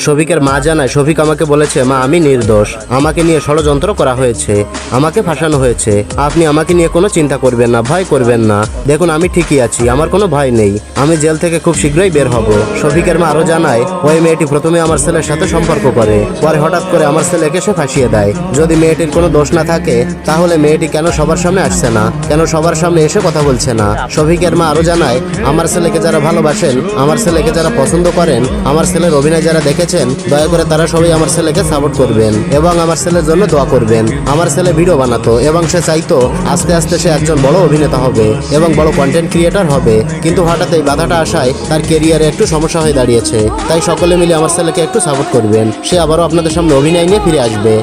শফিকের মা জানায় শফিক আমাকে বলেছে, মা আমি নির্দোষ, আমাকে নিয়ে ষড়যন্ত্র করা হয়েছে, আমাকে ফাঁসানো হয়েছে। আপনি আমাকে নিয়ে কোনো চিন্তা করবেন না, ভয় করবেন না। দেখুন আমি ঠিকই আছি, আমার কোনো ভয় নেই, আমি জেল থেকে খুব শীঘ্রই বের হব। শফিকের মা আরো জানায় ওই মেয়েটি প্রথমে আমার ছেলের সাথে সম্পর্ক করে, পরে হঠাৎ করে আমার ছেলেকে সে ফাঁসিয়ে দেয়। যদি মেয়েটির কোনো দোষ না থাকে তাহলে মেয়েটি কেন সবার সামনে আসছে না, কেন সবার সামনে এসে কথা বলছে না। শফিকের মা আরো জানায় আমার ছেলেকে যারা ভালোবাসেন, আমার ছেলেকে যারা পছন্দ করেন, আমার ছেলের অভিনয় যারা দেখেছেন, দয়া করে তারা সবাই আমার ছেলেকে সাপোর্ট করবেন এবং আমার ছেলের জন্য দোয়া করবেন। আমার ছেলে ভিডিও বানাতো এবং সে চাইতো আস্তে আস্তে সে একজন বড় অভিনেতা হবে এবং বড় কন্টেন্ট ক্রিয়েটর হবে, কিন্তু হঠাৎ এই বাধাটা আসায় তার কেরিয়ারে একটু সমস্যা হয়ে দাঁড়িয়েছে। তাই সকলে মিলে আমার ছেলেকে একটু সাপোর্ট করবেন, সে আবারও আপনাদের সামনে অভিনয় নিয়ে ফিরে আসবে।